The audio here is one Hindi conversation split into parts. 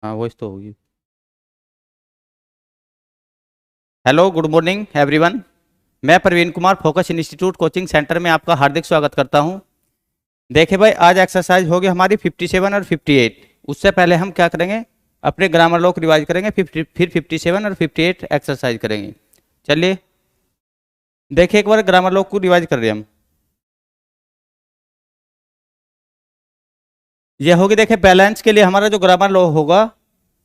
हाँ वॉइस तो होगी। Hello, good morning everyone. मैं Praveen Kumar focus institute coaching centre में आपका हार्दिक स्वागत करता हूं। देखिए भाई, आज एक्सरसाइज होगी हमारी 57 और 58। उससे पहले हम क्या करेंगे, अपने ग्रामर लॉ को रिवाइज करेंगे, फिर 57 और 58 एक्सरसाइज करेंगे। चलिए देखिए, एक बार ग्रामर लॉ को रिवाइज कर रहे हैं हम। ये होगी, देखिए बैलेंस के लिए हमारा जो ग्रामर लॉ होगा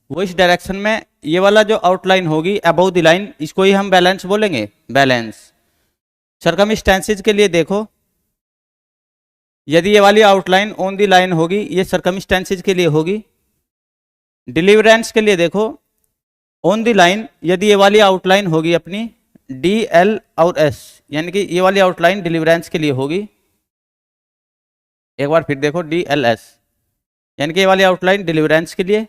वो इस डायरेक्शन में, ये वाला जो आउटलाइन होगी अबव द लाइन, इसको ही हम बैलेंस बोलेंगे, बैलेंस। सरकमस्टेंसेज के लिए देखो, यदि ये वाली आउटलाइन ऑन द लाइन होगी, ये सरकमस्टेंसेज के लिए होगी। डिलीवरेंस के लिए देखो, ऑन द लाइन यदि ये वाली आउटलाइन होगी अपनी डी एल और एस, यानी कि ये वाली आउटलाइन डिलीवरेंस के लिए होगी। एक बार फिर देखो, डी एल एस यानी कि ये वाली आउटलाइन डिलीवरेंस के लिए।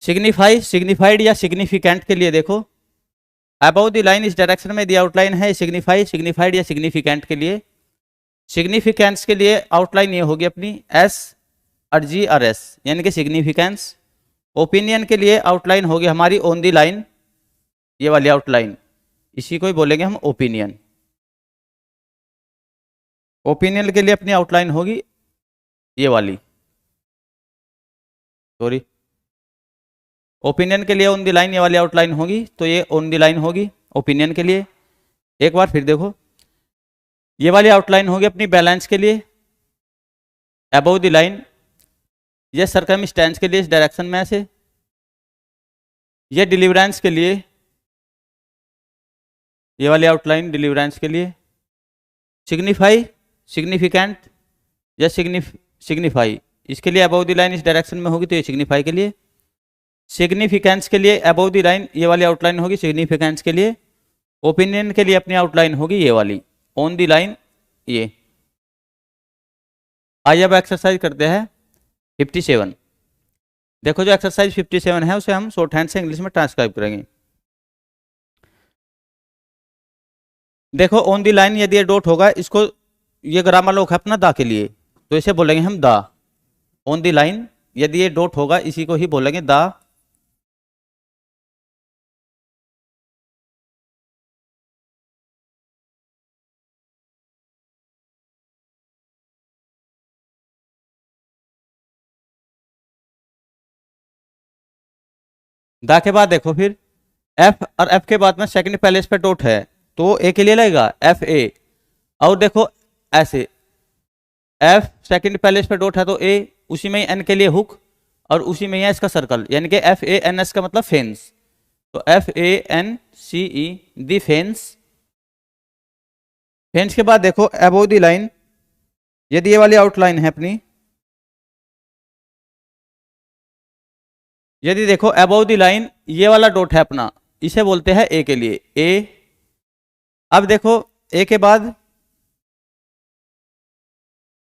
सिग्निफाई, सिग्निफाइड या सिग्निफिकेंट के लिए देखो, अबव द लाइन इस डायरेक्शन में दी आउटलाइन है सिग्निफाई, सिग्निफाइड या सिग्निफिकेंट के लिए। सिग्निफिकेंस के लिए आउटलाइन ये होगी अपनी एस और जी और एस, यानी कि सिग्निफिकेंस। ओपिनियन के लिए आउटलाइन होगी हमारी ऑन द लाइन, ये वाली आउटलाइन, इसी को ही बोलेंगे हम ओपिनियन। ओपिनियन के लिए अपनी आउटलाइन होगी ये वाली, सॉरी, ओपिनियन के लिए ऑन द लाइन ये वाली आउटलाइन होगी, तो ये ऑन द लाइन होगी ओपिनियन के लिए। एक बार फिर देखो, ये वाली आउटलाइन होगी अपनी बैलेंस के लिए, अबव द लाइन, ये सरकमस्टेंस के लिए इस डायरेक्शन में से, ये डिलीवरेंस के लिए, ये वाली आउटलाइन डिलीवरेंस के लिए। सिग्निफाई, सिग्निफिकेंट या सिग्निफाई, इसके लिए अबव द लाइन इस डायरेक्शन में होगी, तो ये सिग्निफाई के लिए। सिग्निफिकेंस के लिए अबव द लाइन ये वाली आउटलाइन होगी सिग्निफिकेंस के लिए। ओपिनियन के लिए अपनी आउटलाइन होगी ये वाली ऑन द लाइन, ये। आइए अब एक्सरसाइज करते हैं 57। देखो, जो एक्सरसाइज 57 है उसे हम शॉर्ट हैंड से इंग्लिश में ट्रांसक्राइब करेंगे। देखो, ऑन द लाइन यदि ये डॉट होगा, इसको, ये ग्रामर लॉ है अपना दा के लिए, तो इसे बोलेंगे हम दा। ऑन द लाइन यदि ये डॉट होगा, इसी को ही बोलेंगे दा। दा के बाद देखो फिर एफ, और एफ के बाद में सेकंड पैलेस पे डॉट है, तो ए के लिए लगेगा एफ ए। और देखो ऐसे, एफ सेकंड पैलेस पे डॉट है तो ए, उसी में ही एन के लिए हुक, और उसी में ही है इसका सर्कल, यानी कि एफ ए एन एस का मतलब फेंस, तो F A N C E, the fence. Fence के बाद देखो अबव दी लाइन, यदि ये वाली आउटलाइन है अपनी, यदि देखो अबव दी लाइन ये वाला डॉट है अपना, इसे बोलते हैं ए के लिए, ए। अब देखो ए के बाद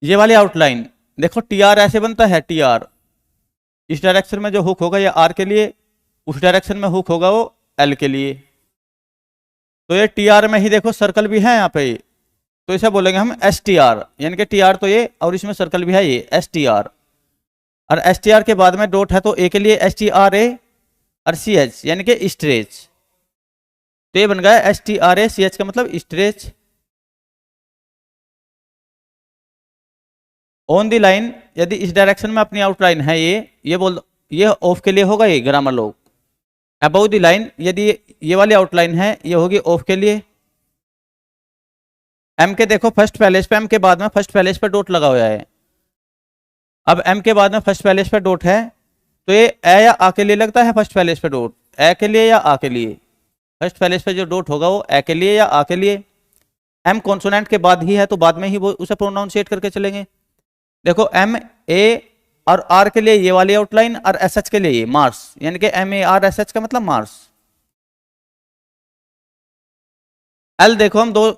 ये वाली आउटलाइन, देखो टी आर ऐसे बनता है, टी आर, इस डायरेक्शन में जो हुक होगा ये आर के लिए, उस डायरेक्शन में हुक होगा वो एल के लिए, तो ये टी आर में ही देखो सर्कल भी है यहाँ पे, तो इसे बोलेंगे हम एस टी आर, यानी कि टी आर तो ये, और इसमें सर्कल भी है ये एस टी आर। और एस टी आर के बाद में डॉट है तो ए के लिए एस टी आर ए और सी एच, यानी कि स्ट्रेच, तो ये बन गया S T R A C H का मतलब स्ट्रेच। ऑन द लाइन यदि इस डायरेक्शन में अपनी आउटलाइन है ये बोल, ये ऑफ के लिए होगा ये grammar law. Above the line यदि ये वाली आउटलाइन है, ये होगी ऑफ के लिए। एम के देखो फर्स्ट पैलेस पे, एम के बाद में फर्स्ट पैलेस पे डॉट लगा हुआ है। अब एम के बाद में फर्स्ट पैलेस पे डॉट है, तो ये ए या आ के लिए लगता है फर्स्ट पैलेस पे डॉट, ए के लिए या आ के लिए, फर्स्ट पैलेस पे जो डॉट होगा वो ए के लिए या आ के लिए। एम कॉन्सोनेंट के बाद ही है, तो बाद में ही वो उसे प्रोनाउंसिएट करके चलेंगे। देखो एम ए और आर के लिए ये वाली आउटलाइन, और एस एच के लिए ये मार्स, यानी कि M A R S H का मतलब मार्स। एल देखो हम दो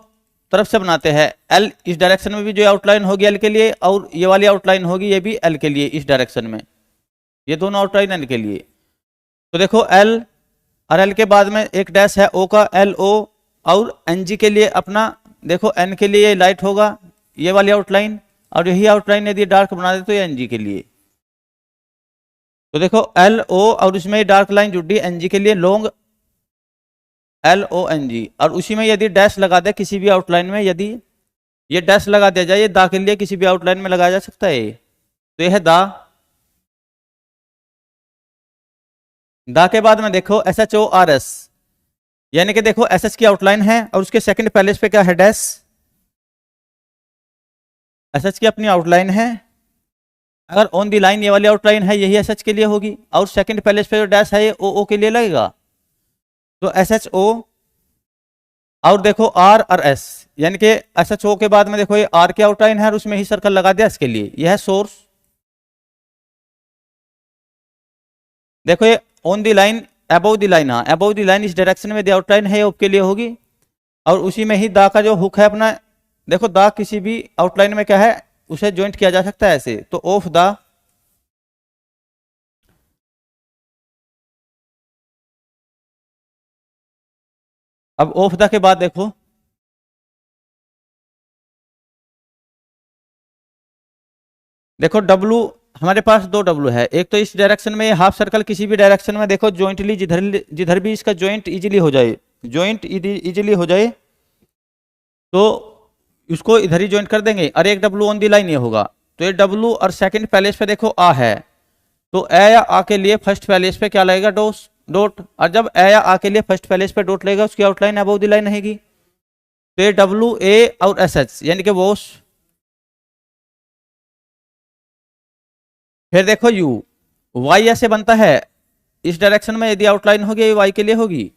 तरफ से बनाते हैं, एल इस डायरेक्शन में भी जो आउटलाइन होगी एल के लिए, और ये वाली आउटलाइन होगी ये भी एल के लिए इस डायरेक्शन में, ये दोनों आउटलाइन एल के लिए। तो देखो एल और एल के बाद में एक डैश है ओ का, एल ओ, और एन जी के लिए अपना, देखो एन के लिए लाइट होगा ये वाली आउटलाइन, और यही आउटलाइन यदि डार्क बना दे तो ये एन जी के लिए। तो देखो एल ओ और उसमें डार्क लाइन जुड़ दी एन जी के लिए, long L O N G, और उसी में यदि डैश लगा दे किसी भी आउटलाइन में, यदि ये डैश लगा दिया जाए, ये दा के लिए किसी भी आउटलाइन में लगाया जा सकता है। तो ये है दा के बाद में देखो S H O R S, यानी कि देखो एस एच की आउटलाइन है और उसके सेकंड पैलेस पे क्या है, डैश। एस एच की अपनी आउटलाइन है, अगर ऑन दी लाइन ये वाली आउटलाइन है यही एस एच के लिए होगी, और सेकंड पैलेस पे जो डैश है ये ओ ओ के लिए लगेगा। तो एस एच ओ और देखो आर और एस, यानी कि एस एच ओ के बाद में देखो ये आर की आउटलाइन है और उसमें ही सर्कल लगा दिया इसके लिए, यह है सोर्स। देखो ये on the line above the line, हाँ अबव दी लाइन इस डायरेक्शन में दी आउटलाइन है ये के लिए होगी, और उसी में ही दा का जो हुक है अपना, देखो दा किसी भी आउटलाइन में क्या है उसे ज्वाइंट किया जा सकता है ऐसे, तो ऑफ दा, अब ऑफ दा के बाद देखो डब्लू, हमारे पास दो डब्लू है, एक तो इस डायरेक्शन में हाफ सर्कल किसी भी डायरेक्शन में देखो ज्वाइंटली जिधर जिधर भी इसका ज्वाइंट इजीली हो जाए, ज्वाइंट इजीली हो जाए तो उसको इधर ही ज्वाइंट कर देंगे, और एक डब्लू ऑन दी लाइन ये होगा। तो ये डब्लू और सेकंड पैलेस पे देखो आ है, तो ए या आ के लिए फर्स्ट पैलेस पे क्या लगेगा, डॉट, और जब ए या आ के लिए फर्स्ट पैलेस पे डॉट लगेगा उसकी आउटलाइन अबव दी लाइन रहेगी। तो ये डब्लू ए और एस एच यानी कि वो, फिर देखो यू, वाई ऐसे बनता है इस डायरेक्शन में यदि आउटलाइन होगी ये वाई के लिए होगी,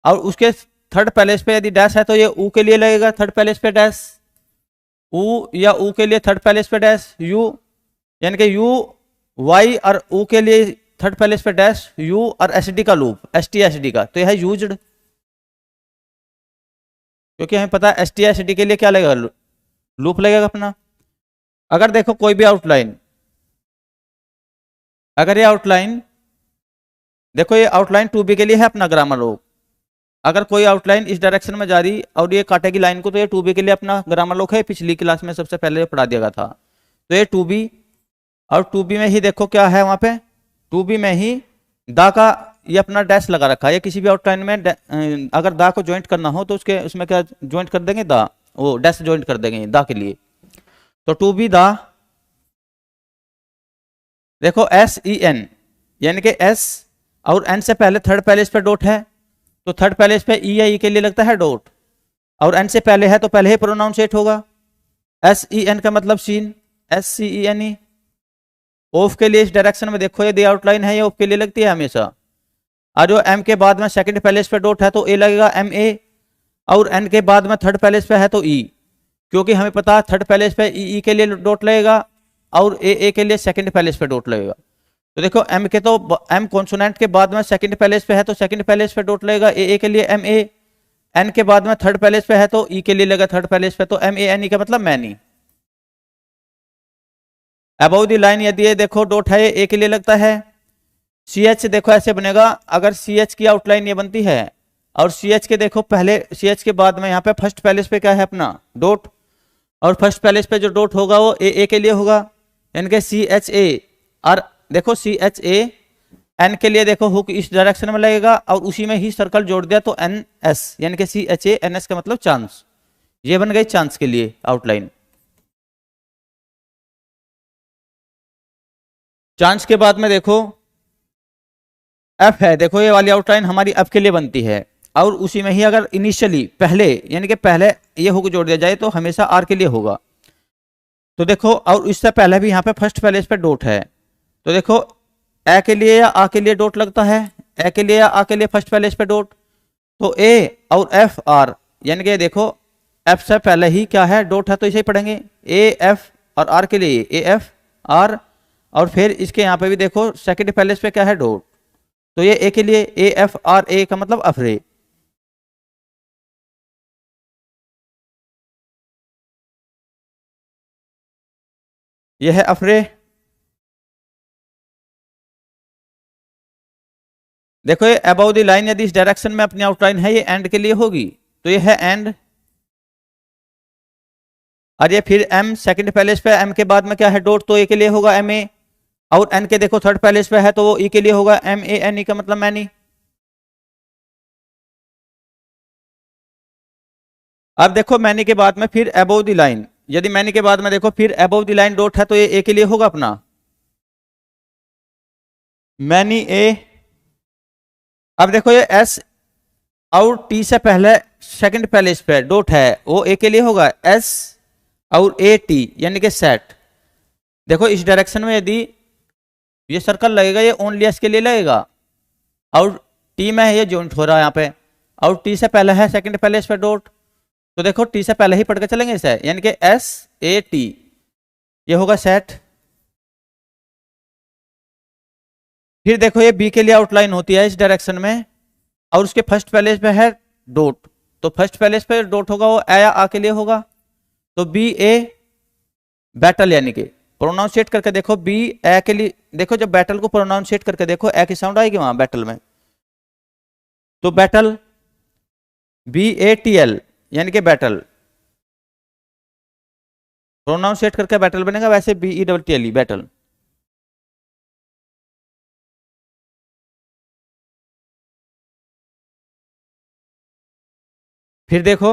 और उसके थर्ड पैलेस पे यदि डैश है तो ये ऊ के लिए लगेगा, थर्ड पैलेस पे डैश ऊ, या ऊ के लिए थर्ड पैलेस पे डैश यू, यानी कि यू वाई और ऊ के लिए थर्ड पैलेस पे डैश यू, और एस डी का loop S T S D का, तो यह है यूज्ड, क्योंकि हमें पता है एस टी एस डी के लिए क्या लगेगा, लूप लगेगा अपना। अगर देखो कोई भी आउटलाइन, अगर ये आउटलाइन देखो ये आउटलाइन टू बी के लिए है अपना ग्रामर लॉ, अगर कोई आउटलाइन इस डायरेक्शन में जा रही और ये काटेगी लाइन को तो ये टू बी के लिए अपना ग्रामर लॉ है, पिछली क्लास में सबसे पहले पढ़ा दिया गया था। तो ये टू बी, और टू बी में ही देखो क्या है वहां पे, टू बी में ही दा का ये अपना डैश लगा रखा है, किसी भी आउटलाइन में अगर दा को ज्वाइंट करना हो तो उसके उसमें क्या ज्वाइंट कर देंगे, दा वो डैश ज्वाइंट कर देंगे दा के लिए। तो टू बी दा, देखो एस ई एन, यानी कि एस और एन से पहले थर्ड पैलेस पे डॉट है, तो थर्ड पैलेस पे ई या ई के लिए लगता है डॉट, और एन से पहले है तो पहले ही प्रोनाउंसिएट होगा। एस ई एन का मतलब seen, S C E N E. Of के लिए इस डायरेक्शन में देखो ये दी आउटलाइन है, ये ऑफ के लिए लगती है हमेशा, और जो एम के बाद में सेकंड पैलेस पे डॉट है तो ए लगेगा एम ए, और एन के बाद में थर्ड पैलेस पे है तो ई, क्योंकि हमें पता है थर्ड पैलेस पे ई के लिए डॉट लगेगा और ए के लिए सेकंड पैलेस पे डॉट लगेगा। तो देखो एम के तो एम कॉन्सोनेंट के बाद में सेकंड पैलेस पे है तो सेकंड पैलेस पे डॉट लगेगा ए के लिए एम ए, एन के बाद में थर्ड पैलेस पे है तो ई के लिए लगेगा थर्ड पैलेस पे, तो एम ए एन ई का मतलब मैनी। अबव दी लाइन यदि ये देखो डॉट है ए के लिए लगता है, सी एच देखो ऐसे बनेगा, अगर सी एच की आउटलाइन ये बनती है और सी एच के देखो पहले सी एच के बाद में यहाँ पे फर्स्ट पैलेस पे क्या है अपना डॉट, और फर्स्ट पैलेस पे जो डॉट होगा वो ए के लिए होगा, यानी कि सी एच ए, और देखो सी एच ए एन के लिए देखो हुक इस डायरेक्शन में लगेगा और उसी में ही सर्कल जोड़ दिया तो एन एस, यानी कि C H A N S का मतलब चांस, ये बन गई चांस के लिए आउटलाइन। चांस के बाद में देखो एफ है, देखो ये वाली आउटलाइन हमारी एफ के लिए बनती है, और उसी में ही अगर इनिशियली पहले यानी कि पहले ये हुक जोड़ दिया जाए तो हमेशा आर के लिए होगा। तो देखो और इससे पहले भी यहाँ पे फर्स्ट पैलेस पे डॉट है, तो देखो ए के लिए या आ के लिए डॉट लगता है, ए के लिए या आ के लिए फर्स्ट पैलेस पे डॉट, तो ए और एफ आर, यानी कि देखो एफ से पहले ही क्या है डॉट है तो इसे ही पढ़ेंगे ए एफ, और आर के लिए ए एफ आर, और फिर इसके यहाँ पे भी देखो सेकंड पैलेस पे क्या है डॉट, तो ये ए के लिए ए एफ आर ए का मतलब अफरे। ये है अफरे। देखो ये अबाउ द लाइन यदि इस डायरेक्शन में अपनी आउटलाइन है ये एंड के लिए होगी, तो ये है एंड, और ये फिर एम सेकंड पैलेस पे एम के बाद में क्या है डॉट, तो ए के लिए होगा एम ए, और एन के देखो थर्ड पैलेस पे है तो वो ई के लिए होगा MANE का मतलब मैनी। अब देखो मैनी के बाद में फिर अबोव द लाइन, यदि मैनी के बाद में देखो फिर अबोव द लाइन डॉट है तो ये ए के लिए होगा अपना मैनी ए। अब देखो ये एस और टी से पहले सेकंड पैलेस पे डॉट है वो ए के लिए होगा एस और AT यानी कि सेट। देखो इस डायरेक्शन में यदि ये सर्कल लगेगा ये ओनली एस के लिए लगेगा और टी में है ये जॉइंट हो रहा है यहाँ पे और टी से पहले है सेकंड पैलेस पे डॉट, तो देखो टी से पहले ही पढ़ के चलेंगे इसे यानी कि SAT ये होगा सेट। फिर देखो ये बी के लिए आउटलाइन होती है इस डायरेक्शन में और उसके फर्स्ट पैलेस पे है डॉट, तो फर्स्ट पैलेस पे डॉट होगा वो ए या आ के लिए होगा, तो BA बैटल यानी कि प्रोनाउंसिएट करके देखो बी ए के लिए, देखो जब बैटल को प्रोनाउंसिएट करके देखो ए की साउंड आएगी वहां बैटल में, तो बैटल BATL यानी कि बैटल प्रोनाउंसिएट करके बैटल बनेगा, वैसे BETTLE बैटल। फिर देखो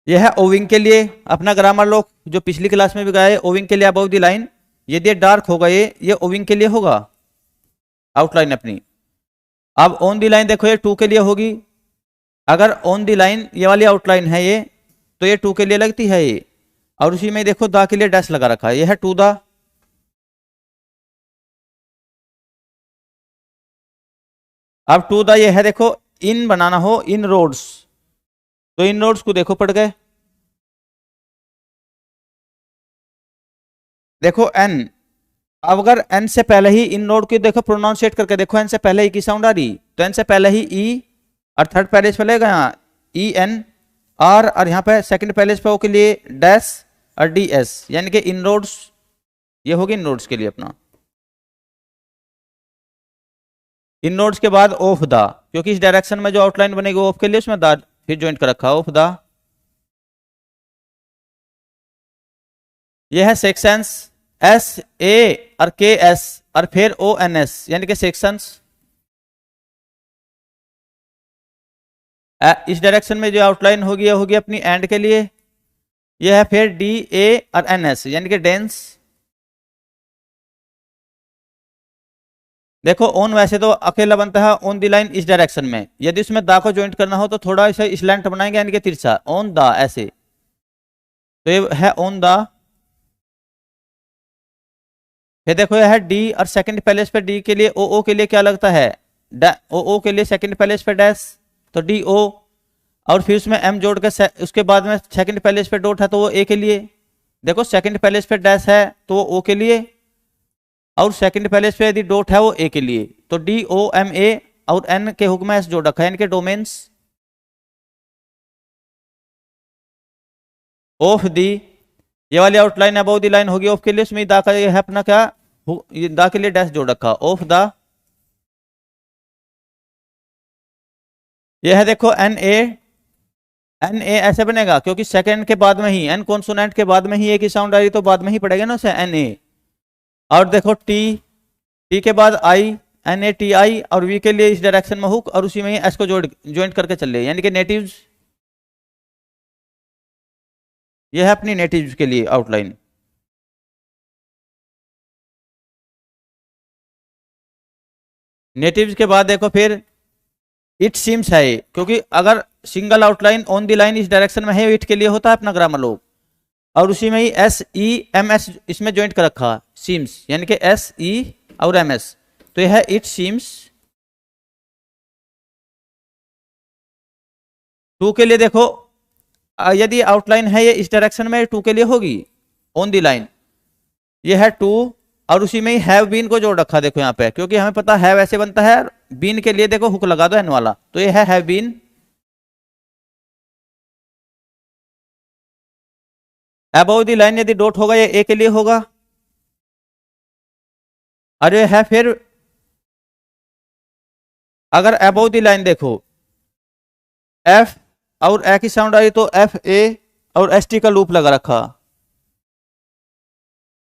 यह है ओविंग के लिए अपना ग्रामर लोग जो पिछली क्लास में भी गया है, ओविंग के लिए अबव द लाइन यदि डार्क होगा ये ओविंग के लिए होगा आउटलाइन अपनी। अब ऑन द लाइन देखो ये 2 के लिए होगी, अगर ऑन द लाइन ये वाली आउटलाइन है ये तो ये 2 के लिए लगती है ये, और उसी में देखो दा के लिए डैश लगा रखा है, ये है टू दा। अब टू दा ये है देखो इन बनाना हो इन रोड्स, तो इन रोड्स को देखो पड़ गए, देखो एन, अब अगर एन से पहले ही इन नोड की देखो प्रोनाउंसिएट करके देखो एन से पहले ही की साउंड आ रही, तो एन से पहले ही ई और थर्ड पैलेस पे लेगा यहाँ ENR और यहाँ पे सेकंड पैलेस पे ओ के लिए डैश और DS यानी कि इन रोड्स ये होगी इन रोड्स के लिए अपना। इन नोड्स के बाद ऑफ द, क्योंकि इस डायरेक्शन में जो आउटलाइन बनेगी ऑफ के लिए उसमें द फिर ज्वाइंट कर रखा ऑफ द। यह है सेक्शंस SA और KS और फिर ONS यानी कि सेक्शंस। इस डायरेक्शन में जो आउटलाइन होगी यह होगी अपनी एंड के लिए, यह है फिर DA और NS यानी कि डेंस। देखो ऑन वैसे तो अकेला बनता है ऑन द लाइन इस डायरेक्शन में, यदि उसमें दा को ज्वाइंट करना हो तो थोड़ा सा स्लैंट बनाएंगे यानी कि तिरछा ऑन द ऐसे, तो ये है ऑन द। फिर देखो यह है डी और सेकंड पैलेस पे डी के लिए ओ के लिए क्या लगता है ओ के लिए सेकंड पैलेस पे डैश तो DO, और फिर उसमें M जोड़ के उसके बाद में सेकंड पैलेस पे डॉट है तो वो ए के लिए, देखो सेकंड पैलेस पे डैश है तो वो ओ के लिए, और सेकंड पैलेस पे यदि डॉट है वो ए के लिए, तो DOMA और N के हुक्म में एस जोड़ रखा है यानी कि डोमेन्स ऑफ दी। ये वाली आउटलाइन अबव द लाइन होगी ऑफ के लिए, उसमें दा का ये है अपना क्या दा के लिए डैश जोड़ रखा ऑफ द। ये है देखो NA ऐसे बनेगा क्योंकि सेकंड के बाद में ही एन कॉन्सोनेंट के बाद में ही एक ही साउंड आ रही तो बाद में ही पड़ेगा ना उसे NA। और देखो टी के बाद I NATI और वी के लिए इस डायरेक्शन में हुक और उसी में ही एस को ज्वाइंट करके चल रहे यानी कि नेटिव्स। ये है अपनी नेटिव्स के लिए आउटलाइन। नेटिव्स के बाद देखो फिर इट सीम्स है क्योंकि अगर single outline on the line इस डायरेक्शन में है इट के लिए होता है अपना ग्रामर लोग, और उसी में ही SEMS इसमें ज्वाइंट कर रखा सीम्स यानी कि SE और MS, तो यह है इट सीम्स। 2 के लिए देखो यदि आउटलाइन है ये इस डायरेक्शन में 2 के लिए होगी ऑन द लाइन, ये है 2 और उसी में ही हैव बीन को जोड़ रखा देखो यहाँ पे क्योंकि हमें पता है वैसे बनता है, बीन के लिए देखो हुक लगा दो एन वाला, तो ये है have been. Above the line यदि डॉट होगा ये ए के लिए होगा, और ये है फिर अगर अबव द लाइन देखो F और ए की साउंड आई तो FA और ST का लूप लगा रखा,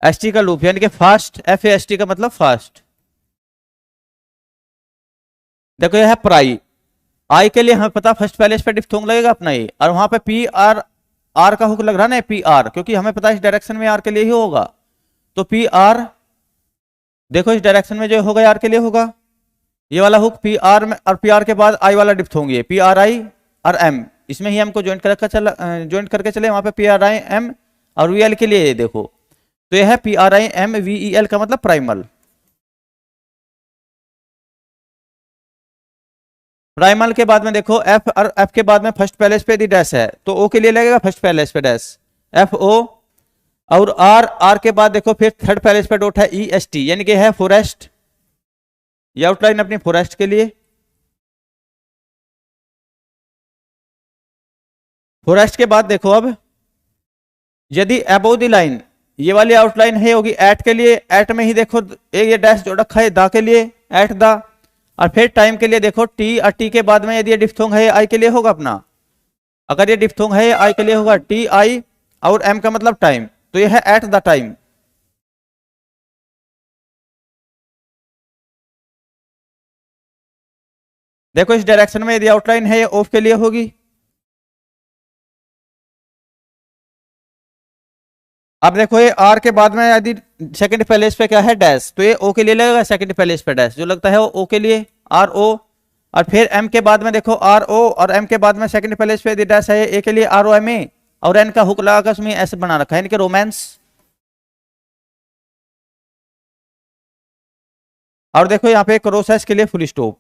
एस टी का लूप यानी कि fast, F A S T का मतलब फास्ट। देखो यह है प्राई, आई के लिए हमें पता फर्स्ट पहले इस पे डिफ्थोंग लगेगा अपना ये, और वहां पे पी आर, आर का हुक लग रहा ना पी आर, क्योंकि हमें पता है इस डायरेक्शन में आर के लिए ही होगा। तो पी आर देखो इस डायरेक्शन में जो होगा आर के लिए होगा ये वाला हुक पी आर में, और पी आर के बाद आई वाला डिफ्थोंग ये पी आर आई और एम, इसमें ही एम को ज्वाइंट करके चले वहां पे पी आर आई एम, और वी एल के लिए ये देखो तो यह है P R I am V E L का मतलब प्राइमल। प्राइमल के बाद में देखो एफ, और एफ के बाद में फर्स्ट पैलेस पे यदि डैश है तो ओ के लिए लगेगा फर्स्ट पैलेस पे डैश एफ ओ, और आर, आर के बाद देखो फिर थर्ड पैलेस पे डॉट है ई एस टी, यानी कि है फॉरेस्ट, ये आउटलाइन अपनी फॉरेस्ट के लिए। फॉरेस्ट के बाद देखो अब यदि अबोव द लाइन ये वाली आउटलाइन है होगी एट के लिए, एट में ही देखो ये डैश जो रखा है दा के लिए एट दा, और फिर टाइम के लिए देखो टी, और टी के बाद में यदि ये डिफ्थोंग है आई के लिए होगा अपना, अगर ये डिफ्थोंग है आई के लिए होगा टी आई, और एम का मतलब टाइम, तो ये है एट द टाइम। देखो इस डायरेक्शन में यदि आउटलाइन है ये ऑफ के लिए होगी। अब देखो ये आर के बाद में यदि सेकंड पैलेस पे क्या है डैश, तो ये ओ के लिए लगेगा सेकंड पैलेस पे डैश जो लगता है वो ओ के लिए आर ओ, और फिर एम के बाद में देखो आर ओ, और एम के बाद में सेकंड पैलेस पे यदि डैश है ए के लिए आर ओ एम ए, और एन का हुक लगाकर उसमें ऐसे बना रखा है इनके रोमांस। और देखो यहाँ पे क्रॉस है इसके लिए फुल स्टॉप।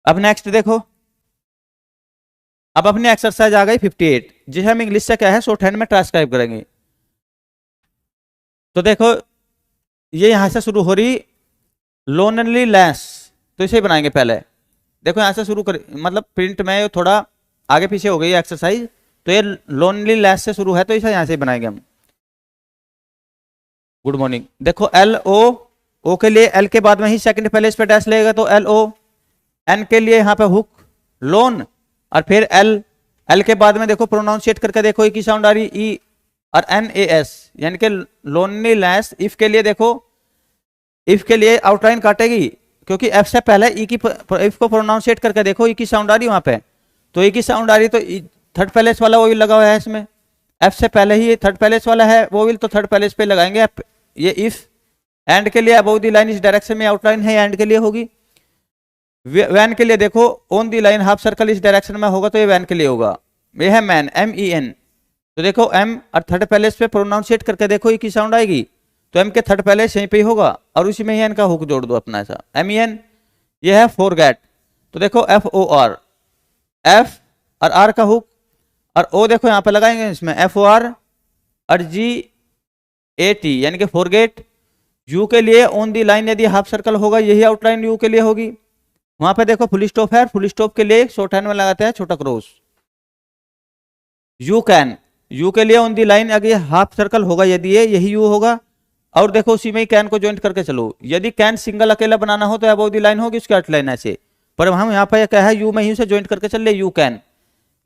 अब नेक्स्ट देखो, अब अपनी एक्सरसाइज आ गई 58 जिसे हम इंग्लिश से क्या है शॉर्ट हैंड में ट्रांसक्राइब करेंगे। तो देखो ये यहां से शुरू हो रही लोनली लेस, तो इसे बनाएंगे पहले। देखो यहां से शुरू कर, मतलब प्रिंट में थोड़ा आगे पीछे हो गई एक्सरसाइज, तो ये लोनली लेस से शुरू है तो इसे यहां से बनाएंगे हम। गुड मॉर्निंग, देखो एल ओ, ओ के लिए एल के बाद में ही सेकंड पहले इस पे डैश लगेगा तो एल ओ, एन के लिए यहाँ पे हुक लोन, और फिर एल, एल के बाद में देखो प्रोनाउंसिएट करके देखो एक ही साउंड आ रही ई, और एन ए एस यानी कि लोनली लेस। इफ के लिए देखो, इफ के लिए आउटलाइन काटेगी क्योंकि एफ से पहले ई की, इफ को प्रोनाउंसिएट करके देखो ई की साउंड आ रही वहां पे, तो ई की साउंड आ रही तो थर्ड पैलेस वाला वो भी लगा हुआ है इसमें, एफ से पहले ही थर्ड पैलेस वाला है वो विल, तो थर्ड पैलेस पे लगाएंगे ये इफ। एंड के लिए अबोव द लाइन इस डायरेक्शन में आउटलाइन है एंड के लिए होगी। वैन के लिए देखो on the line half circle इस डायरेक्शन में होगा तो ये वैन के लिए होगा। ये है मैन एम ई एन, तो देखो एम और थर्ड पैलेस पे प्रोनाउंसिएट करके देखो ये की साउंड आएगी तो एम के थर्ड पैलेस यहीं पे ही होगा और उसी में ही एन का हुक जोड़ दो अपना ऐसा एम ई एन। ये है फॉरगेट, तो देखो एफ ओ आर, एफ और आर का हुक, और ओ देखो यहाँ पे लगाएंगे इसमें एफ ओ आर और जी ए टी यानी कि फॉरगेट। यू के लिए ऑन दी लाइन यदि हाफ सर्कल होगा यही आउटलाइन यू के लिए होगी। वहां पे देखो फुल स्टॉप है, फुल स्टॉप के लिए शॉर्ट हैंड में लगाते हैं छोटा क्रॉस। यू कैन, यू के लिए ऑन दी लाइन अगर हाफ सर्कल होगा यदि ये यही यू होगा, और देखो उसी में ही कैन को ज्वाइंट करके चलो। यदि कैन सिंगल अकेला बनाना हो तो अबोव दी लाइन होगी उसकी आउटलाइन ऐसे, पर हम यहाँ पे क्या है यू में ही उसे ज्वाइंट करके चल ले यू कैन।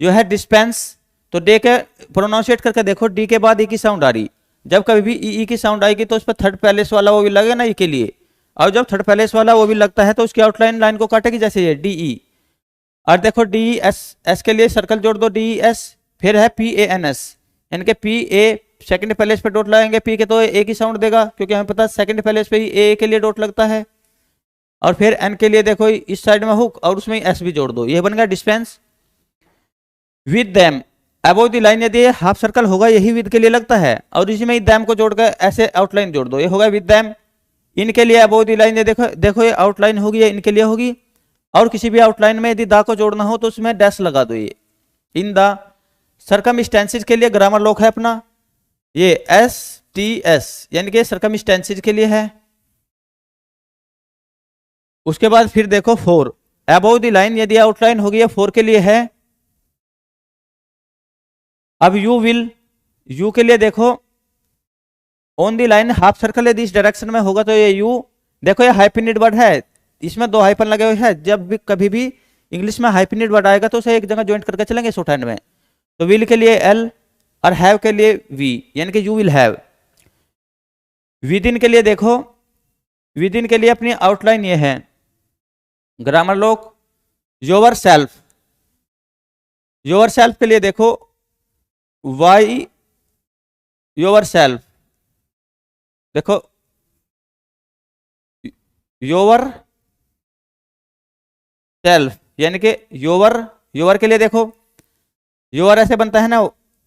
जो है डिस्पेंस, तो डे के प्रोनाउंसिएट करके देखो डी के बाद ई की साउंड आ रही, जब कभी भी ई की साउंड आएगी तो उस पर थर्ड पैलेस वाला वो भी लगेगा ना ई के लिए, और जब थर्ड पैलेस वाला वो भी लगता है तो उसकी आउटलाइन लाइन को काटेगी जैसे ये डी ई। और देखो डी एस, एस के लिए सर्कल जोड़ दो डी एस, फिर है पी ए एन एस यानी कि पी ए सेकंड पैलेस पे डॉट लगाएंगे पी के तो ए की साउंड देगा क्योंकि हमें पता है सेकंड पैलेस पे ही ए के लिए डॉट लगता है। और फिर एन के लिए देखो इस साइड में हुक और उसमें एस भी जोड़ दो, ये बन गया dispense. With them above the line यदि हाफ सर्कल होगा यही विद के लिए लगता है और इसी में ही दैम को जोड़कर ऐसे आउटलाइन जोड़ दो, ये होगा विद दैम। इनके लिए अबोव द लाइन देखो देखो ये आउटलाइन होगी ये इनके लिए होगी, और किसी भी आउटलाइन में यदि दा को जोड़ना हो तो उसमें डैश लगा दो ये इन द। सर्कमस्टेंसेज के लिए ग्रामर लॉक है अपना ये एस टी एस यानी कि सर्कमस्टेंसेज के लिए है। उसके बाद फिर देखो फोर, अबोव द लाइन यदि आउटलाइन होगी ये फोर के लिए है। अब यू विल, यू के लिए देखो on the line half circle यदि इस डायरेक्शन में होगा तो ये यू, देखो ये हाइफिनेट वर्ड है इसमें दो हाइफन लगे हुए हैं, जब भी कभी भी इंग्लिश में हाइफिनेट वर्ड आएगा तो उसे एक जगह ज्वाइंट करके चलेंगे शॉर्ट हैंड में। तो विल के लिए एल और हैव के लिए वी यानी कि you will have. With in के लिए देखो, विद इन के लिए अपनी आउटलाइन ये है, ग्रामर लोग योर सेल्फ, योर सेल्फ के लिए देखो वाई योर सेल्फ, देखो योर सेल्फ यानी कि योर, योर के लिए देखो योर ऐसे बनता है ना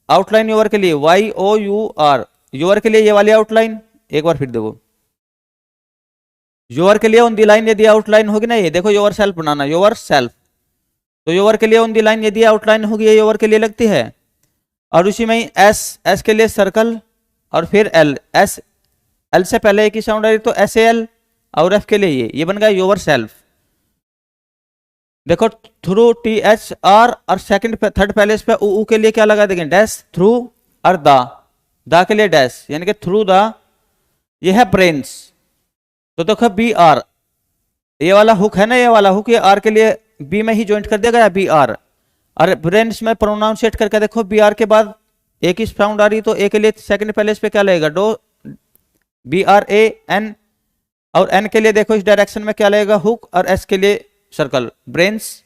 आउटलाइन, योर के लिए Y O U R, your के लिए ये वाली आउटलाइन, एक बार फिर देखो योर के लिए ऑन दी लाइन यदि आउटलाइन होगी ना, ये देखो your self banana, your self, तो योर के लिए ऑन दी लाइन यदि आउटलाइन होगी ये योर के लिए लगती है। और उसी में ही एस, एस के लिए सर्कल, और फिर एल, एस एल से पहले एक ही साउंड आ रही तो एस ए एल, और एफ के लिए ये बन गया योर सेल्फ। देखो थ्रू टी एच आर, और सेकंड थर्ड पैलेस पे ऊ के लिए क्या लगा देंगे डैश, थ्रू, और दा के लिए डैश यानी कि थ्रू द, ये है ब्रेन्स, तो देखो बी आर, ये वाला हुक है ना, ये वाला हुक ये आर के लिए बी में ही ज्वाइंट कर दिया गया बी आर, और ब्रेन्स में प्रोनाउंसिएट करके देखो बी आर के बाद एक ही साउंड आ रही तो ए के लिए सेकंड पैलेस पे क्या लगेगा डो, बी आर ए एन, और एन के लिए देखो इस डायरेक्शन में क्या लगेगा हुक, और एस के लिए circle, brains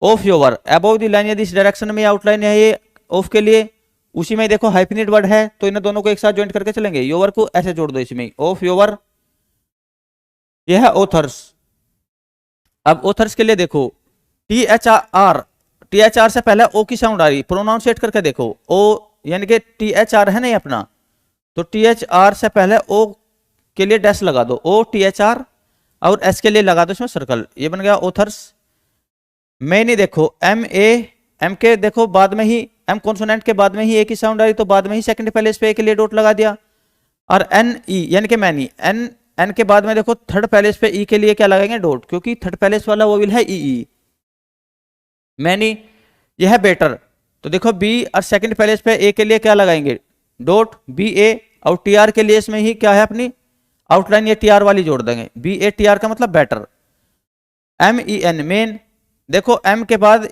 of your above the line, यदि इस डायरेक्शन में आउटलाइन है ये ऑफ के लिए, उसी में देखो हाइफिनेट वर्ड है तो इन दोनों को एक साथ ज्वाइंट करके चलेंगे, योर को ऐसे जोड़ दो इसमें ऑफ योर, यह है ऑथर्स। अब ऑथर्स के लिए देखो T H R, T H R से पहले ओ की साउंड आ रही, प्रोनाउंसिएट करके देखो ओ यानी कि टी एच आर है ना ये अपना, तो टी एच आर से पहले ओ के लिए डैश लगा दो, ओ टी एच आर, और एस के लिए लगा दो इसमें सर्कल, ये बन गया ऑथर्स। मेन ही देखो एम ए, एम के देखो बाद में ही एम कॉन्सोनेंट के बाद में ही एक ही साउंड आ रही तो बाद में ही सेकंड पैलेस पे ए के लिए डॉट लगा दिया, और एन ई यानी कि मैनी, एन एन के बाद में देखो थर्ड पैलेस पे ई के लिए क्या लगाएंगे डॉट, क्योंकि थर्ड पैलेस वाला वो विल है ई, मैनी, यह है बेटर, तो देखो बी और सेकंड पैलेस पे ए के लिए क्या लगाएंगे डॉट बी ए, और टी आर के लिए इसमें ही क्या है अपनी आउटलाइन ये टी आर वाली जोड़ देंगे, बी ए टी आर का मतलब better. M E N men, देखो एम के बाद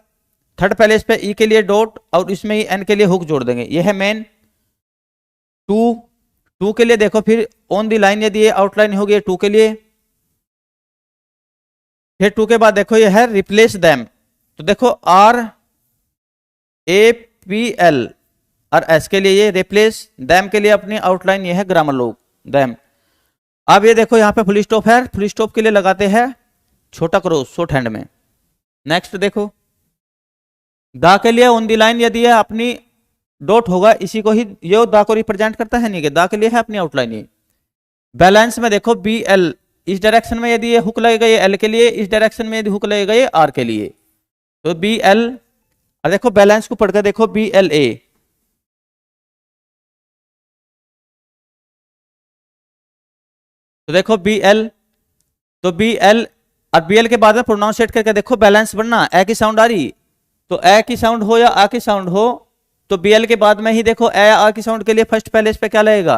थर्ड पैलेस पे ई के लिए डॉट और इसमें ही एन के लिए हुक जोड़ देंगे, ये है मेन। टू के लिए देखो फिर ऑन दी लाइन यदि ये आउटलाइन होगी टू के लिए, फिर टू के बाद देखो ये है रिप्लेस दैम, तो देखो आर ए पी एल और एस के लिए ये रिप्लेस, दैम के लिए अपनी आउटलाइन ये है ग्रामर लोग दैम। अब ये देखो यहाँ पे फुल स्टॉप है, फुल स्टॉप के लिए लगाते हैं छोटा क्रॉस शॉर्ट हैंड में। नेक्स्ट देखो दा के लिए ऑन दी लाइन यदि ये अपनी डॉट होगा, इसी को ही ये दा को रिप्रेजेंट करता है, नहीं कि दा के लिए है अपनी आउटलाइन ये। बैलेंस में देखो बी एल, इस डायरेक्शन में यदि ये हुक लगेगा ये एल के लिए, इस डायरेक्शन में यदि हुक लगेगा ये आर के लिए, तो बी एल, और देखो बैलेंस को पढ़कर देखो बी एल ए, तो देखो बी एल, तो बी एल और बी एल के बाद में प्रोनाउंसिएट करके देखो बैलेंस बनना, ए की साउंड आ रही तो ए की साउंड हो या आ की साउंड हो, तो बी एल के बाद में ही देखो ए आ की साउंड के लिए फर्स्ट पैलेस पे क्या लगेगा,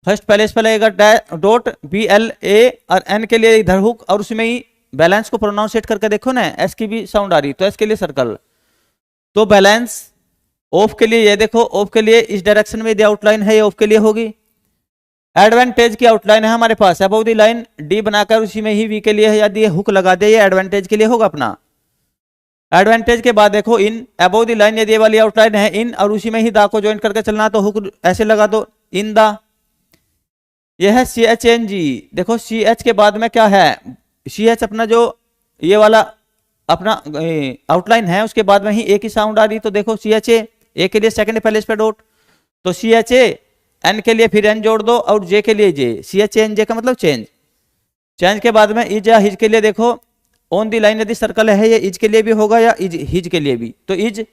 फर्स्ट पैलेस पे लगेगा डॉट बी एल ए, और एन के लिए इधर हुक, और उसमें ही बैलेंस को प्रोनाउंसिएट करके देखो ना एस की भी साउंड आ रही तो एस के लिए सर्कल, तो बैलेंस ऑफ के लिए ये देखो ऑफ के लिए इस डायरेक्शन में यदि आउटलाइन है ये ऑफ के लिए होगी। एडवांटेज की आउटलाइन है हमारे पास अबव द लाइन डी बनाकर उसी में ही वी के लिए यदि हुक लगा दे ये एडवांटेज के लिए होगा अपना। एडवांटेज के बाद देखो इन अबव द लाइन यदि ये वाली आउटलाइन है इन, और उसी में ही दा को ज्वाइन करके चलना तो हुक ऐसे लगा दो इन दा। यह है सी एच एन जी, देखो सी एच के बाद में क्या है, सी एच अपना जो ये वाला अपना आउटलाइन है उसके बाद में ही एक ही साउंड आ रही, तो देखो सी एच ए के लिए सेकंड पैलेस पे डॉट, तो सी एच ए एन के लिए फिर एन जोड़ दो और जे के लिए जे, सी एच एन जे का मतलब चेंज। चेंज के बाद में इज या हिज के लिए देखो ऑन दी लाइन यदि सर्कल है ये इज के लिए भी होगा या इज हिज के लिए भी, तो इज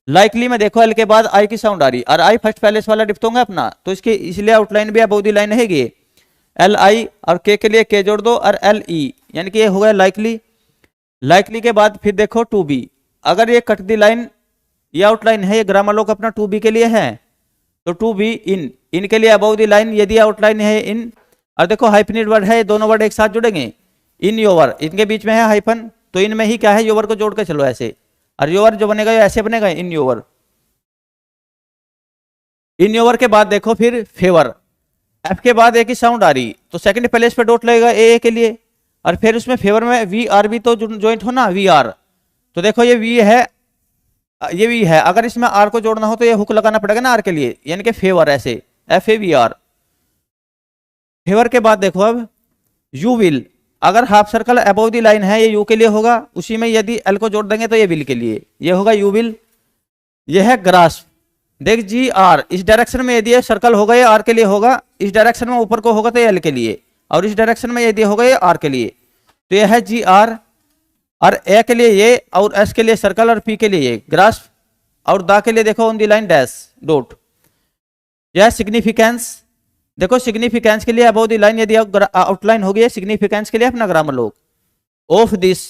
लाइकली में देखो एल के बाद आई की साउंड आ रही, और आई फर्स्ट पैलेस वाला डिप्थोंग है अपना, तो इसके इसलिए आउटलाइन भी अबव दी लाइन हैगी एल आई, और के लिए के जोड़ दो और एल ई, यानी कि ये हो गया लाइकली। लाइकली के बाद फिर देखो टू बी, अगर ये कट दी लाइन ये आउटलाइन है ये ग्रामर लोग अपना टू बी के लिए है, तो टू बी इन, इन के लिए अबव दी लाइन यदि आउटलाइन है इन, और देखो हाइफनेट वर्ड है दोनों वर्ड एक साथ जुड़ेंगे, इन योवर इनके बीच में है हाइफन, तो इनमें ही क्या है योवर को जोड़ के चलो ऐसे, और योवर जो बनेगा ये ऐसे बनेगा इन योवर। इन योवर के बाद देखो फिर फेवर एफ के बाद ए की साउंड आ रही तो सेकंड प्लेस पे डॉट लगेगा ए के लिए, और फिर उसमें फेवर में वी आर भी तो ज्वाइंट हो ना, वी आर। तो देखो ये वी है, ये वी है, अगर इसमें आर को जोड़ना हो तो ये हुक लगाना पड़ेगा ना आर के लिए, यानी कि फेवर, ऐसे F A V R. Favour के बाद देखो अब यू विल, अगर half circle above the line है ये यू के लिए होगा, उसी में यदि एल को जोड़ देंगे तो ये विल के लिए, ये होगा यू विल। ये है ग्रास्प, देख जी आर, इस डायरेक्शन में यदि ये सर्कल होगा ये आर के लिए होगा, इस डायरेक्शन में ऊपर को होगा तो ये एल के लिए, और इस डायरेक्शन में यदि होगा ये आर के लिए। तो ये है जी आर, और ए के लिए ये, और एस के लिए सर्कल, और पी के लिए ये ग्रास्प, और दा के लिए देखो on the line dash dot. यह सिग्निफिकेंस, देखो सिग्निफिकेंस के लिए अबव द लाइन यदि आउटलाइन होगी है, सिग्निफिकेंस के लिए अपना ग्रामर लोग of this,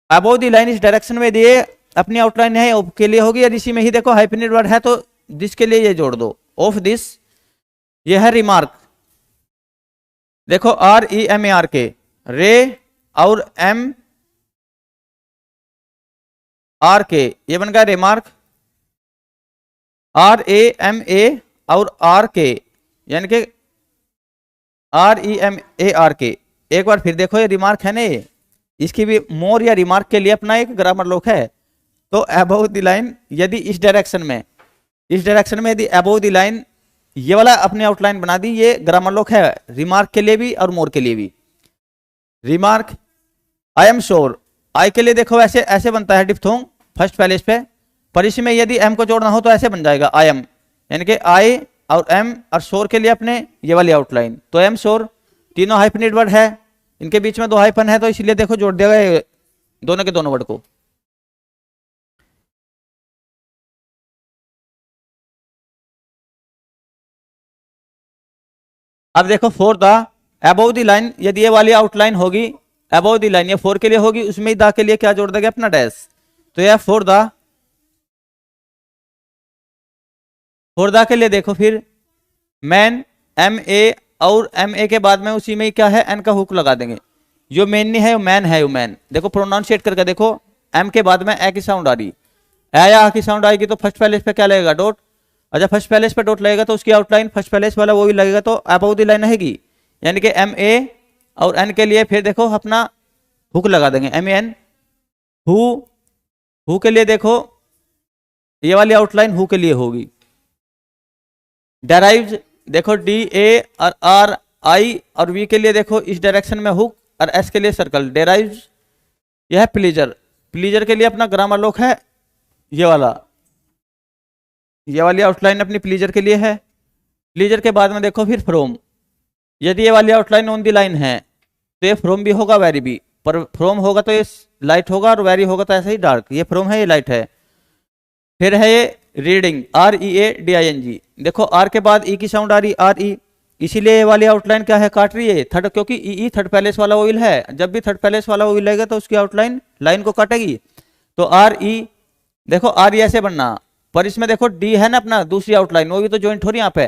above the line इस डायरेक्शन में दिए अपनी आउटलाइन है ऑफ के लिए होगी, और इसी में ही देखो हाइफेनेटेड वर्ड है तो दिस के लिए ये जोड़ दो ऑफ दिस। ये है रिमार्क, देखो R E M A R K, re और एम आर के, ये बन गया remark, R A M A और आर के, यानी कि R E M A R K. एक बार फिर देखो ये रिमार्क है ना, ये इसकी भी मोर या रिमार्क के लिए अपना एक ग्रामर लोक है। तो अबव द लाइन यदि इस डायरेक्शन में यदि अबव द लाइन ये वाला अपनी आउटलाइन बना दी, ये ग्रामर लोक है रिमार्क के लिए भी और मोर के लिए भी। रिमार्क आई एम श्योर, आई के लिए देखो ऐसे ऐसे बनता है डिप्थोंग फर्स्ट पैलेस पे, पर इसमें यदि एम को जोड़ना हो तो ऐसे बन जाएगा आई एम, यानी कि आई और एम, और शोर के लिए अपने ये वाली आउटलाइन। तो एम शोर तीनों हाइफेनेटेड वर्ड है, इनके बीच में दो हाइफन है तो इसलिए देखो जोड़ दिया गया दोनों के दोनों वर्ड को। अब देखो four the above the line, यदि ये वाली आउटलाइन होगी अबव द लाइन, ये फोर के लिए होगी, उसमें द के लिए क्या जोड़ देगा अपना डैश। तो यह फोर द के लिए देखो फिर मैन एम ए, और एम ए के बाद में उसी में क्या है एन का हुक लगा देंगे, जो मेन नहीं है वो मैन है, वो मैन। देखो प्रोनाउंसिएट करके देखो, एम के बाद में ए की साउंड आ रही, ए या की साउंड आएगी तो फर्स्ट पैलेस पे क्या लगेगा डॉट, अच्छा फर्स्ट पैलेस पे डॉट लगेगा तो उसकी आउटलाइन फर्स्ट पैलेस वाला वो भी लगेगा, तो अबव द लाइन रहेगी, यानी कि एम ए और एन के लिए फिर देखो अपना हुक लगा देंगे एम ए एन। हु के लिए देखो ये वाली आउटलाइन हु के लिए होगी। डेराइव्ड देखो डी ए और आर आई, और वी के लिए देखो इस डायरेक्शन में हुक, और एस के लिए सर्कल। डेराइव्ड यह है प्लीजर, प्लीजर के लिए अपना ग्रामर लोक है ये वाला, ये वाली आउटलाइन अपनी प्लीजर के लिए है। प्लीजर के बाद में देखो फिर फ्रोम, यदि ये वाली आउटलाइन ऑन द लाइन है तो ये फ्रोम भी होगा वेरी भी, पर फ्रोम होगा तो ये लाइट होगा और वेरी होगा तो ऐसे ही डार्क, ये फ्रोम है ये लाइट है। फिर है ये reading R E A D I N G, देखो आर के बाद ई की साउंड आ रही आर ई, इसीलिए ये वाली आउटलाइन क्या है काट रही है थर्ड, क्योंकि ई थर्ड पैलेस वाला ऑयल है, जब भी थर्ड पैलेस वाला ऑयल लगेगा तो उसकी आउटलाइन लाइन को काटेगी। तो आर ई देखो आर ई ऐसे बनना, पर इसमें देखो डी है ना अपना दूसरी आउटलाइन, वो भी तो ज्वाइंट हो रही यहाँ पे।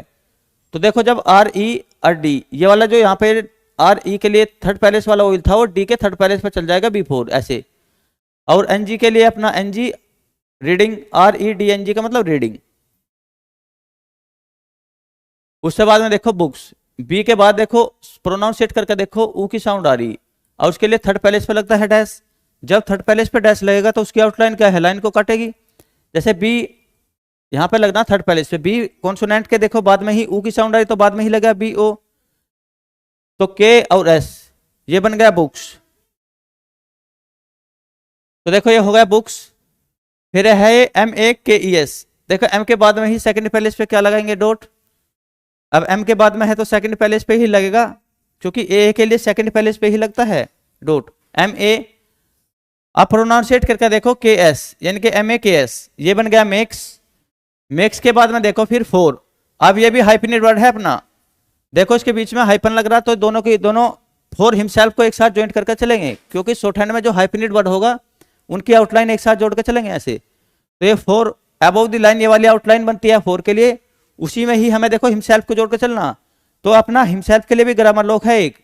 तो देखो जब आर ई और डी ये वाला जो यहाँ पे आर ई के लिए थर्ड पैलेस वाला ऑयल था वो डी के थर्ड पैलेस पे चल जाएगा बिफोर ऐसे, और एन जी के लिए अपना N G reading, R E D N G का मतलब रीडिंग। उसके बाद में देखो बुक्स, बी के बाद देखो प्रोनाउंसिएट करके देखो ऊ की साउंड आ रही, और उसके लिए थर्ड पैलेस पे लगता है डैश, जब थर्ड पैलेस पे डैश लगेगा तो उसकी आउटलाइन क्या है लाइन को काटेगी। जैसे बी यहाँ पे लगना थर्ड पैलेस पे, बी कॉन्सोनेंट के देखो बाद में ही ऊ की साउंड आई तो बाद में ही लगा बी ओ, तो के और एस ये बन गया बुक्स। तो देखो ये हो गया बुक्स। फिर है एम ए के ई एस, देखो एम के बाद में ही सेकंड पैलेस पे क्या लगाएंगे डॉट, अब एम के बाद में है तो सेकंड पैलेस पे ही लगेगा, क्योंकि ए के लिए सेकंड पैलेस पे ही लगता है डॉट एम ए। आप प्रोनाउंसिएट करके देखो के एस, यानी कि एम ए के एस, ये बन गया मेक्स। मेक्स के बाद में देखो फिर फोर, अब ये भी हाइफेनेटेड वर्ड है अपना, देखो इसके बीच में हाइफन लग रहा तो दोनों के दोनों फोर हिमसेल्फ को एक साथ ज्वाइंट करके चलेंगे, क्योंकि शॉर्ट हैंड में जो हाइफेनेटेड वर्ड होगा उनकी आउटलाइन एक साथ जोड़ के चलेंगे ऐसे। तो ये फोर अबव द लाइन ये वाली आउटलाइन बनती है फोर के लिए, उसी में ही हमें देखो हिमसेल्फ को जोड़ के चलना, तो अपना हिमसेल्फ के लिए भी ग्रामर लोक है एक,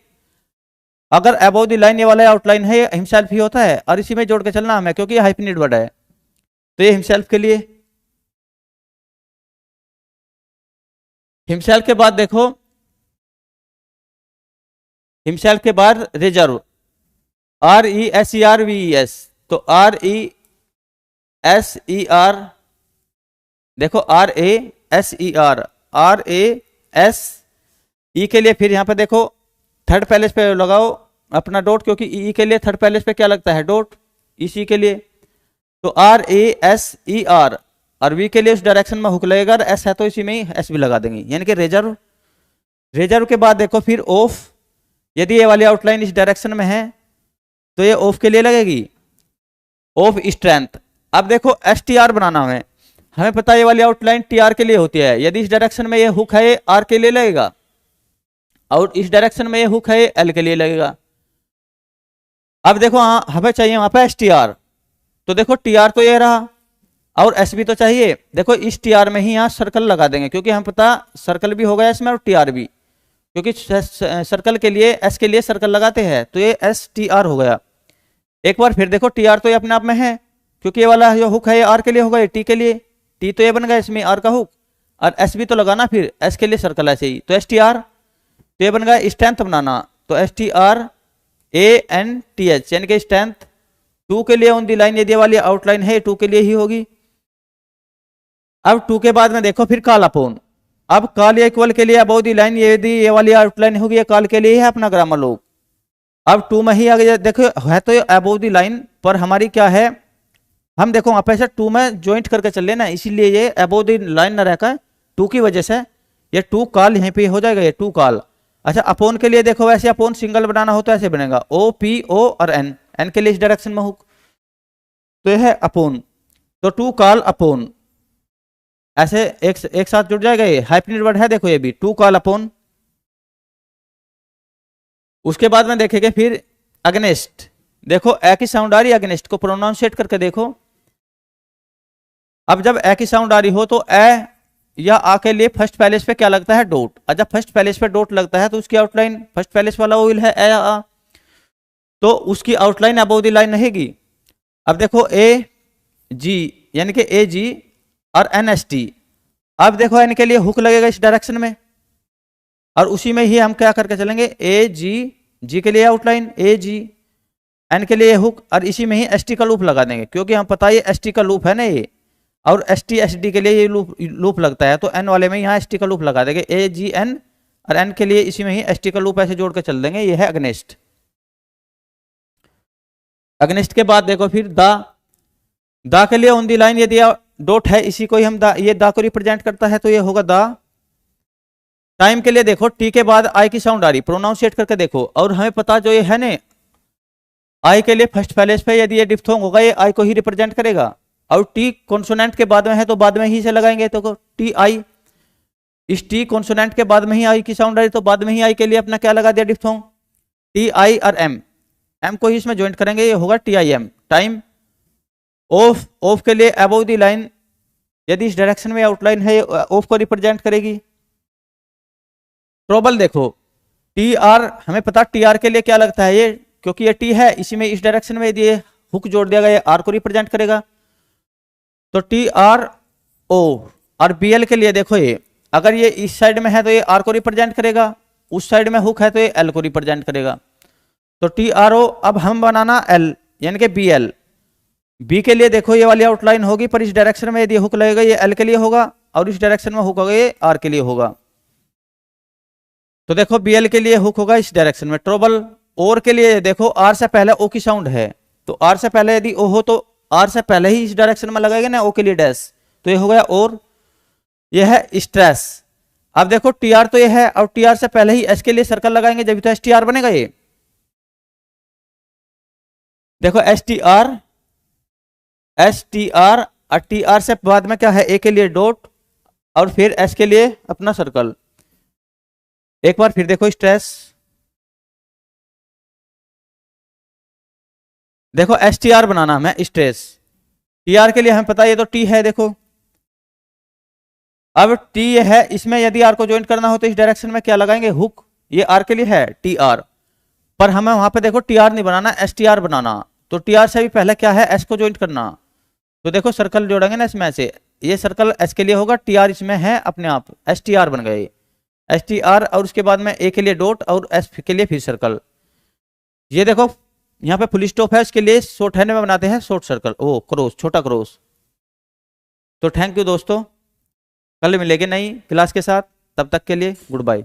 अगर अबव द लाइन ये वाला आउटलाइन है हिमसेल्फ ही होता है, और इसी में जोड़ के चलना हमें क्योंकि ये हाइफेनेटेड वर्ड है। तो ये हिमसेल्फ के लिए। हिमसेल्फ के बाद देखो हिमसेल्फ के बाद रिजर्व, RESERVES, तो RESER, देखो RASER के लिए फिर यहाँ पे देखो थर्ड पैलेस पे लगाओ अपना डॉट, क्योंकि ई के लिए थर्ड पैलेस पे क्या लगता है, डॉट, इसी के लिए। तो RASER, और वी के लिए उस डायरेक्शन में हुक लगेगा, और एस है तो इसी में ही एस भी लगा देंगे, यानी कि रिजर्व। रिजर्व के बाद देखो फिर ऑफ, यदि ये वाली आउटलाइन इस डायरेक्शन में है तो ये ऑफ के लिए लगेगी, ऑफ स्ट्रेंथ। अब देखो STR बनाना है, हमें पता है ये वाली आउटलाइन TR के लिए होती है, यदि इस डायरेक्शन में ये हुक है ये R के लिए लगेगा, और इस डायरेक्शन में ये हुक है ये L के लिए लगेगा। अब देखो हमें चाहिए वहां पे STR, तो देखो TR तो ये रहा और S भी तो चाहिए, देखो इस TR में ही यहाँ सर्कल लगा देंगे, क्योंकि हम पता सर्कल भी होगा इसमें और TR भी, क्योंकि सर्कल के लिए S के लिए सर्कल लगाते हैं, तो ये STR हो गया। एक बार फिर देखो TR तो ये अपने आप में है, क्योंकि ये वाला जो हुक है ये R के लिए होगा, ये T के लिए, T तो ये बन गया इसमें R का हुक, और S भी तो लगाना फिर S के लिए सर्कल ऐसे ही, तो STR तो ये बन गया स्ट्रेंथ बनाना, तो STRANTH, यानी कि स्ट्रेंथ 2 के लिए ऑन दी लाइन, यदि वाली आउटलाइन है 2 के लिए ही होगी। अब 2 के बाद में देखो फिर कॉल अपॉन, अब कॉल इक्वल के लिए अबव दी लाइन, यदि ये वाली आउटलाइन होगी ये कॉल के लिए है अपना ग्रामर लोग। अब 2 में ही आगे देखो है तो अबव दी लाइन, पर हमारी क्या है, हम देखो वहां पे से 2 में ज्वाइंट करके चल लेना, इसीलिए ये अबव दी लाइन न रहकर 2 की वजह से ये 2 कॉल यहीं पे हो जाएगा, ये 2 कॉल। अच्छा अपॉन के लिए देखो वैसे अपॉन सिंगल बनाना हो तो ऐसे बनेगा OPO और N के लिए इस डायरेक्शन में हुक, तो यह है अपॉन, तो 2 कॉल अपॉन, ऐसे एक साथ जुड़ जाएगा, ये हाइफेनेटेड वर्ड है देखो ये भी 2 कॉल अपॉन। उसके बाद में देखेंगे फिर अगेंस्ट, देखो ए की साउंड आ रही है, अगेंस्ट को प्रोनाउंसिएट करके देखो। अब जब ए की साउंड आ रही हो तो ए या आ के लिए फर्स्ट पैलेस पे क्या लगता है, डॉट, और जब फर्स्ट पैलेस पे डॉट लगता है तो उसकी आउटलाइन फर्स्ट पैलेस वाला ओइल है ए या आ, तो उसकी आउटलाइन अबव द लाइन रहेगी। अब देखो AG, यानी कि AG और NST, अब देखो N के लिए हुक लगेगा इस डायरेक्शन में, और उसी में ही हम क्या करके चलेंगे, G के लिए आउटलाइन AG, N के लिए हुक, और इसी में ही ST का लूप लगा देंगे, क्योंकि हम पता है ये ST का लूप है ना ये, और ST SD के लिए ये लूप लगता है, तो N वाले में यहाँ ST का लूप लगा देंगे, AGN, और N के लिए इसी में ही ST का लूप ऐसे जोड़ के चल देंगे, ये है अगेंस्ट। अगेंस्ट के बाद देखो फिर दा के लिए ऑन दी लाइन, यदि डॉट है इसी को ही हम ये दा को रिप्रेजेंट करता है, तो ये होगा दा। टाइम के लिए देखो T के बाद I की साउंड आ रही, प्रोनाउंसिएट करके देखो, और हमें पता जो ये है ना I के लिए फर्स्ट पैलेस पे यदि ये डिफ्थोंग होगा ये I को ही रिप्रेजेंट करेगा, और T कॉन्सोनेंट के बाद में है तो बाद में ही से लगाएंगे, तो TI, इस T कॉन्सोनेंट के बाद में ही I की साउंड आ रही, तो बाद में ही I के लिए अपना क्या लगा दिया डिफ्थोंग, TI और M को ही इसमें ज्वाइंट करेंगे, ये होगा TIM। टाइम ऑफ के लिए अबव दी लाइन, यदि इस डायरेक्शन में आउटलाइन है ऑफ को रिप्रेजेंट करेगी। ट्रबल देखो TR, हमें पता TR के लिए क्या लगता है ये, क्योंकि ये T है इसी में इस डायरेक्शन में यदि हुक जोड़ दिया गया ये R को रिप्रेजेंट करेगा, तो TRO। और BL के लिए देखो ये अगर ये इस साइड में है तो ये R को रिप्रेजेंट करेगा, उस साइड में हुक है तो ये L को रिप्रेजेंट करेगा, तो TRO। अब हम बनाना L, यानी कि BL। B के लिए देखो ये वाली आउटलाइन होगी, पर इस डायरेक्शन में यदि हुक लगेगा ये L के लिए होगा, और इस डायरेक्शन में हुक होगा ये R के लिए होगा, तो देखो BL के लिए हुक होगा इस डायरेक्शन में। ट्रबल और के लिए देखो R से पहले O की साउंड है, तो R से पहले यदि O हो तो R से पहले ही इस डायरेक्शन में लगाएगा ना O के लिए डैश, तो ये हो गया और, यह है स्ट्रेस। अब देखो TR तो ये है, और TR से पहले ही S के लिए सर्कल लगाएंगे जब तो STR बनेगा ये, देखो STR और TR से बाद में क्या है, A के लिए डॉट और फिर S के लिए अपना सर्कल। एक बार फिर देखो स्ट्रेस, देखो STR बनाना हमें स्ट्रेस, TR के लिए हमें पता है ये तो T है, देखो अब T है, इसमें यदि R को ज्वाइन करना हो तो इस डायरेक्शन में क्या लगाएंगे, हुक, ये R के लिए है TR, पर हमें वहां पे देखो TR नहीं बनाना STR बनाना, तो TR से भी पहले क्या है S को ज्वाइन करना, तो देखो सर्कल जोड़ेंगे ना इसमें से, ये सर्कल S के लिए होगा, TR इसमें है अपने आप, STR बन गए, STR और उसके बाद में A के लिए डॉट और S के लिए फिर सर्कल। ये देखो यहाँ पे फुल स्टॉप है, उसके लिए शॉर्ट हैंड में बनाते हैं शॉर्ट सर्कल, ओ क्रॉस, छोटा क्रॉस। तो थैंक यू दोस्तों, कल मिलेंगे नई क्लास के साथ, तब तक के लिए गुड बाय।